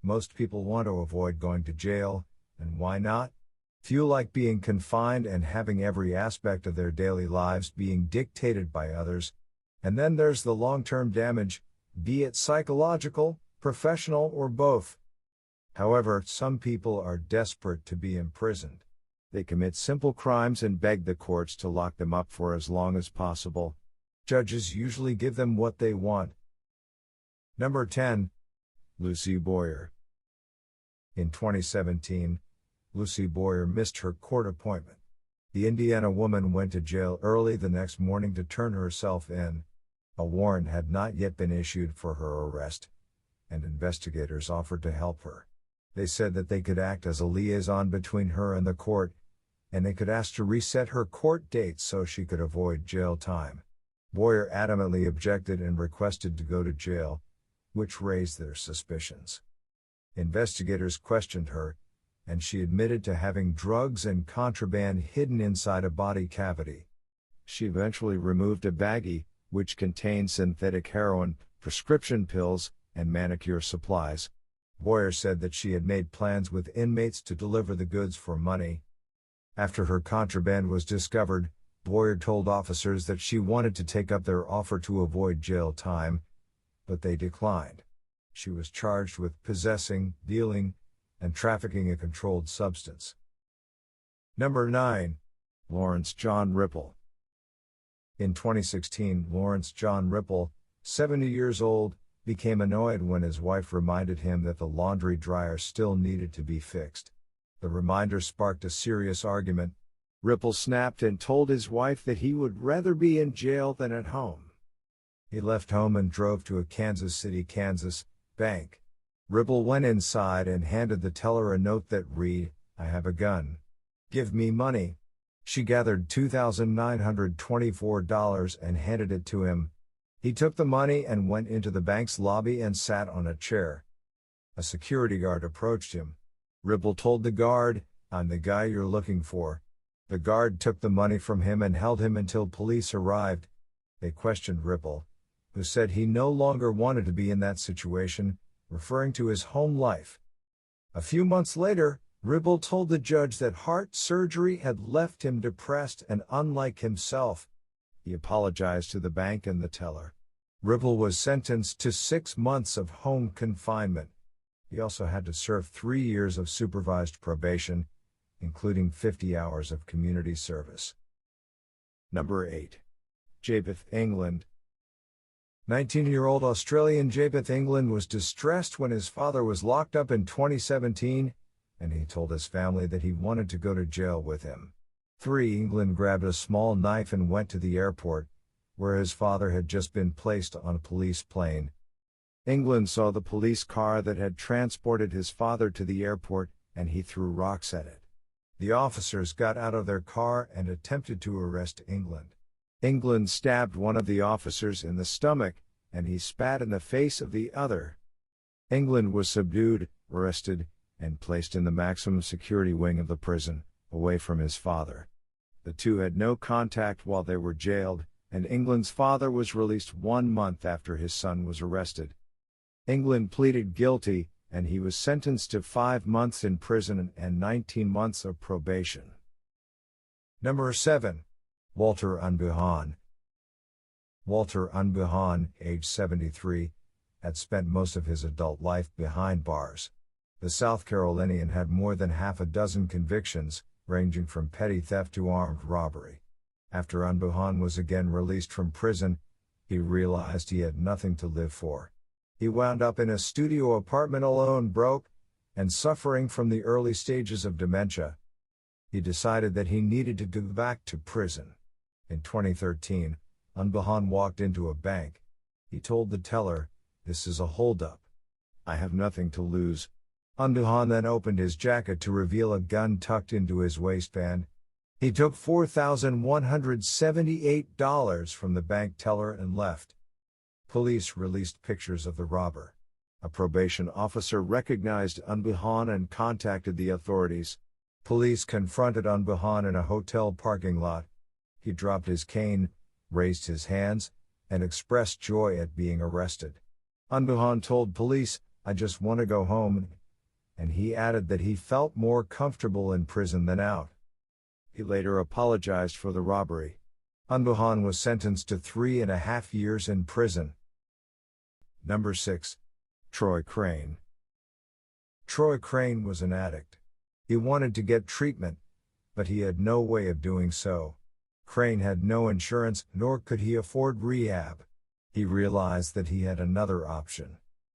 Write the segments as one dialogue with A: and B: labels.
A: Most people want to avoid going to jail, and why not? Few like being confined and having every aspect of their daily lives being dictated by others. And then there's the long-term damage, be it psychological, professional, or both. However, some people are desperate to be imprisoned. They commit simple crimes and beg the courts to lock them up for as long as possible. Judges usually give them what they want. Number 10. Lucy Boyer. In 2017, Lucy Boyer missed her court appointment. The Indiana woman went to jail early the next morning to turn herself in. A warrant had not yet been issued for her arrest, and investigators offered to help her. They said that they could act as a liaison between her and the court, and they could ask to reset her court date so she could avoid jail time. Boyer adamantly objected and requested to go to jail, which raised their suspicions. Investigators questioned her, and she admitted to having drugs and contraband hidden inside a body cavity. She eventually removed a baggie, which contained synthetic heroin, prescription pills, and manicure supplies. Boyer said that she had made plans with inmates to deliver the goods for money. After her contraband was discovered, Boyer told officers that she wanted to take up their offer to avoid jail time, but they declined. She was charged with possessing, dealing, and trafficking a controlled substance. Number 9. Lawrence John Ripple. In 2016, Lawrence John Ripple, 70 years old, became annoyed when his wife reminded him that the laundry dryer still needed to be fixed. The reminder sparked a serious argument. Ripple snapped and told his wife that he would rather be in jail than at home. He left home and drove to a Kansas City, Kansas, bank. Ripple went inside and handed the teller a note that read, "I have a gun. Give me money." She gathered $2,924 and handed it to him. He took the money and went into the bank's lobby and sat on a chair. A security guard approached him. Ripple told the guard, "I'm the guy you're looking for." The guard took the money from him and held him until police arrived. They questioned Ripple, who said he no longer wanted to be in that situation, referring to his home life. A few months later, Ripple told the judge that heart surgery had left him depressed and unlike himself. He apologized to the bank and the teller. Ripple was sentenced to 6 months of home confinement. He also had to serve 3 years of supervised probation, including 50 hours of community service. Number 8. Japeth England. 19-year-old Australian Japeth England was distressed when his father was locked up in 2017, and he told his family that he wanted to go to jail with him. England grabbed a small knife and went to the airport, where his father had just been placed on a police plane. England saw the police car that had transported his father to the airport, and he threw rocks at it. The officers got out of their car and attempted to arrest England. England stabbed one of the officers in the stomach, and he spat in the face of the other. England was subdued, arrested, and placed in the maximum security wing of the prison, away from his father. The two had no contact while they were jailed, and England's father was released 1 month after his son was arrested. England pleaded guilty, and he was sentenced to 5 months in prison and 19 months of probation. Number 7. Walter Unbehaun. Walter Unbehaun, age 73, had spent most of his adult life behind bars. The South Carolinian had more than half a dozen convictions, ranging from petty theft to armed robbery. After Unbehaun was again released from prison, he realized he had nothing to live for. He wound up in a studio apartment alone, broke, and suffering from the early stages of dementia. He decided that he needed to go back to prison. In 2013, Unbehaun walked into a bank. He told the teller, "This is a holdup. I have nothing to lose." Unbehaun then opened his jacket to reveal a gun tucked into his waistband. He took $4,178 from the bank teller and left. Police released pictures of the robber. A probation officer recognized Unbehaun and contacted the authorities. Police confronted Unbehaun in a hotel parking lot. He dropped his cane, raised his hands, and expressed joy at being arrested. Unbehaun told police, "I just want to go home," and he added that he felt more comfortable in prison than out. He later apologized for the robbery. Unbehaun was sentenced to 3.5 years in prison. Number 6. Troy Crane. Troy Crane was an addict. He wanted to get treatment, but he had no way of doing so. Crane had no insurance, nor could he afford rehab. He realized that he had another option.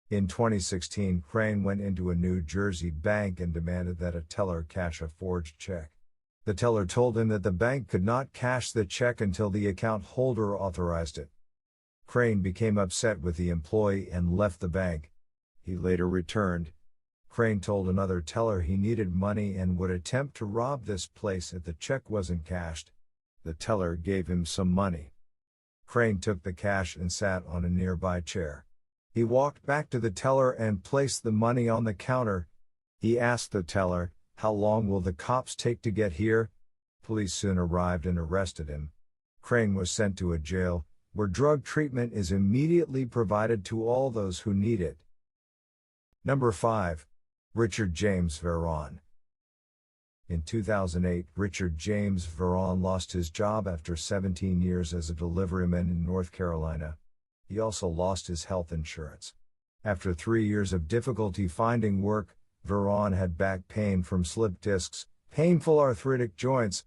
A: In 2016, Crane went into a New Jersey bank and demanded that a teller cash a forged check. The teller told him that the bank could not cash the check until the account holder authorized it. Crane became upset with the employee and left the bank. He later returned. Crane told another teller he needed money and would attempt to rob this place if the check wasn't cashed. The teller gave him some money. Crane took the cash and sat on a nearby chair. He walked back to the teller and placed the money on the counter. He asked the teller, "How long will the cops take to get here?" Police soon arrived and arrested him. Crane was sent to a jail, where drug treatment is immediately provided to all those who need it. Number 5. Richard James Verone. In 2008, Richard James Verone lost his job after 17 years as a deliveryman in North Carolina. He also lost his health insurance. After 3 years of difficulty finding work, Verone had back pain from slipped discs, painful arthritic joints,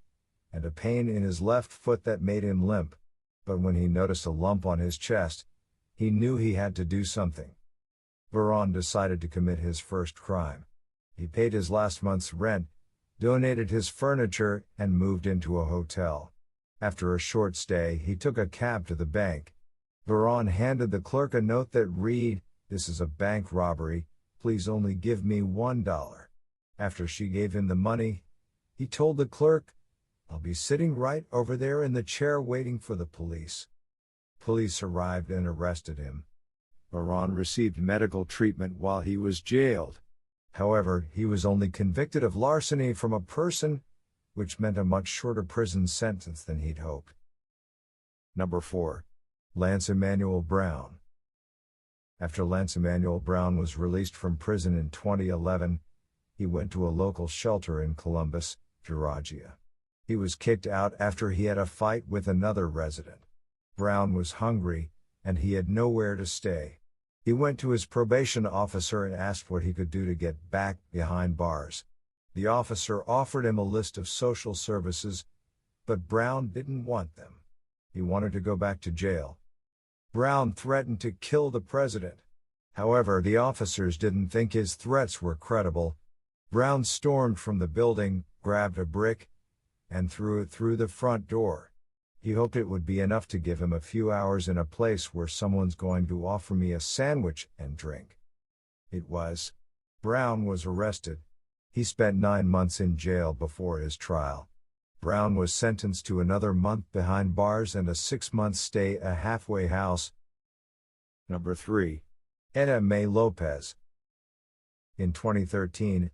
A: and a pain in his left foot that made him limp. But when he noticed a lump on his chest, he knew he had to do something. Verone decided to commit his first crime. He paid his last month's rent, donated his furniture, and moved into a hotel. After a short stay, he took a cab to the bank. Verone handed the clerk a note that read, "This is a bank robbery, please only give me $1. After she gave him the money, he told the clerk, "I'll be sitting right over there in the chair waiting for the police." Police arrived and arrested him. Verone received medical treatment while he was jailed. However, he was only convicted of larceny from a person, which meant a much shorter prison sentence than he'd hoped. Number 4. Lance Emanuel Brown. After Lance Emanuel Brown was released from prison in 2011, he went to a local shelter in Columbus, Georgia. He was kicked out after he had a fight with another resident. Brown was hungry, and he had nowhere to stay. He went to his probation officer and asked what he could do to get back behind bars. The officer offered him a list of social services, but Brown didn't want them. He wanted to go back to jail. Brown threatened to kill the president. However, the officers didn't think his threats were credible. Brown stormed from the building, grabbed a brick, and threw it through the front door. He hoped it would be enough to give him a few hours in a place where someone's going to offer me a sandwich and drink. It was. Brown was arrested. He spent 9 months in jail before his trial. Brown was sentenced to another month behind bars and a 6-month stay at a halfway house. Number 3. Etta Mae Lopez. In 2013,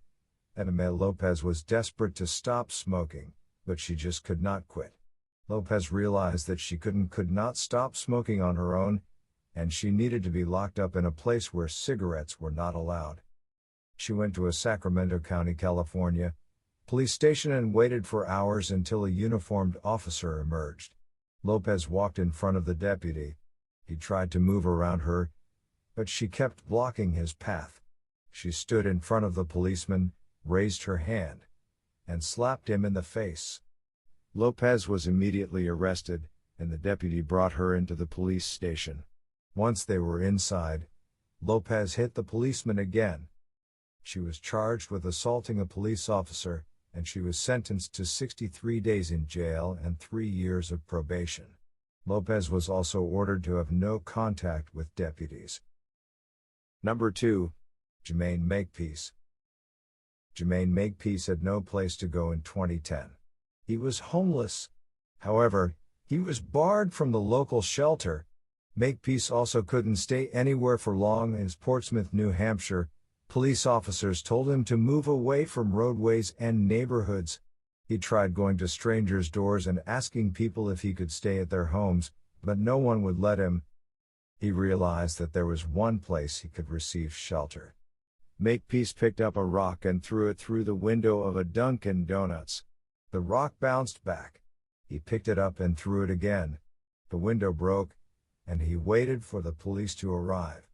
A: Etta Mae Lopez was desperate to stop smoking, but she just could not quit. Lopez realized that she could not stop smoking on her own, and she needed to be locked up in a place where cigarettes were not allowed. She went to a Sacramento County, California, police station and waited for hours until a uniformed officer emerged. Lopez walked in front of the deputy. He tried to move around her, but she kept blocking his path. She stood in front of the policeman, raised her hand, and slapped him in the face. Lopez was immediately arrested, and the deputy brought her into the police station. Once they were inside, Lopez hit the policeman again. She was charged with assaulting a police officer, and she was sentenced to 63 days in jail and 3 years of probation. Lopez was also ordered to have no contact with deputies. Number 2. Jamaine Makepeace. Jamaine Makepeace had no place to go in 2010. He was homeless. However, he was barred from the local shelter. Makepeace also couldn't stay anywhere for long in Portsmouth, New Hampshire. Police officers told him to move away from roadways and neighborhoods. He tried going to strangers' doors and asking people if he could stay at their homes, but no one would let him. He realized that there was one place he could receive shelter. Makepeace picked up a rock and threw it through the window of a Dunkin' Donuts. The rock bounced back. He picked it up and threw it again. The window broke, and he waited for the police to arrive.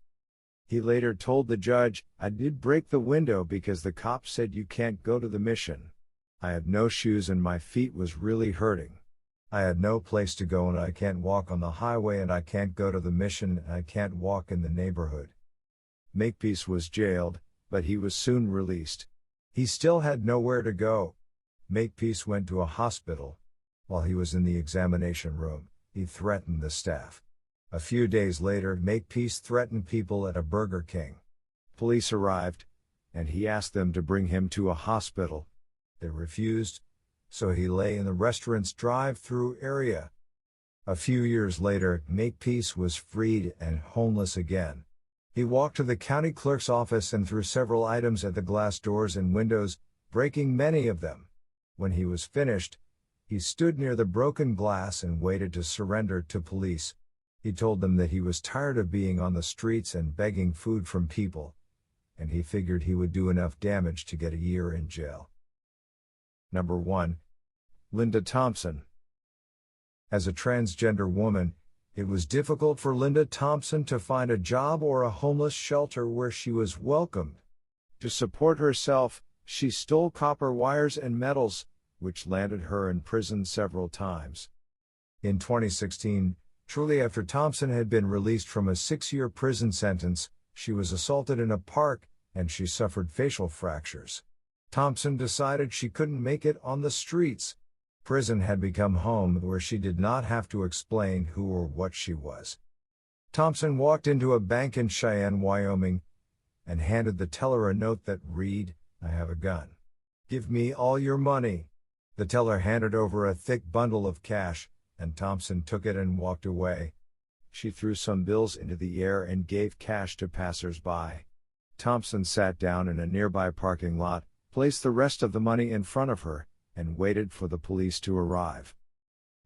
A: He later told the judge, "I did break the window because the cop said you can't go to the mission. I had no shoes and my feet was really hurting. I had no place to go and I can't walk on the highway and I can't go to the mission and I can't walk in the neighborhood." Makepeace was jailed, but he was soon released. He still had nowhere to go. Makepeace went to a hospital. While he was in the examination room, he threatened the staff. A few days later, Makepeace threatened people at a Burger King. Police arrived, and he asked them to bring him to a hospital. They refused, so he lay in the restaurant's drive-through area. A few years later, Makepeace was freed and homeless again. He walked to the county clerk's office and threw several items at the glass doors and windows, breaking many of them. When he was finished, he stood near the broken glass and waited to surrender to police. He told them that he was tired of being on the streets and begging food from people, and he figured he would do enough damage to get a year in jail. Number 1. Linda Thompson. As a transgender woman, it was difficult for Linda Thompson to find a job or a homeless shelter where she was welcomed. To support herself, she stole copper wires and metals, which landed her in prison several times. In 2016, shortly after Thompson had been released from a 6-year prison sentence, she was assaulted in a park, and she suffered facial fractures. Thompson decided she couldn't make it on the streets. Prison had become home where she did not have to explain who or what she was. Thompson walked into a bank in Cheyenne, Wyoming, and handed the teller a note that read, "I have a gun. Give me all your money." The teller handed over a thick bundle of cash, and Thompson took it and walked away. She threw some bills into the air and gave cash to passers-by. Thompson sat down in a nearby parking lot, placed the rest of the money in front of her, and waited for the police to arrive.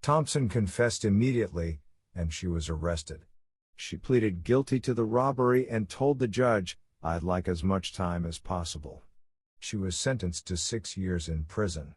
A: Thompson confessed immediately, and she was arrested. She pleaded guilty to the robbery and told the judge, "I'd like as much time as possible." She was sentenced to 6 years in prison.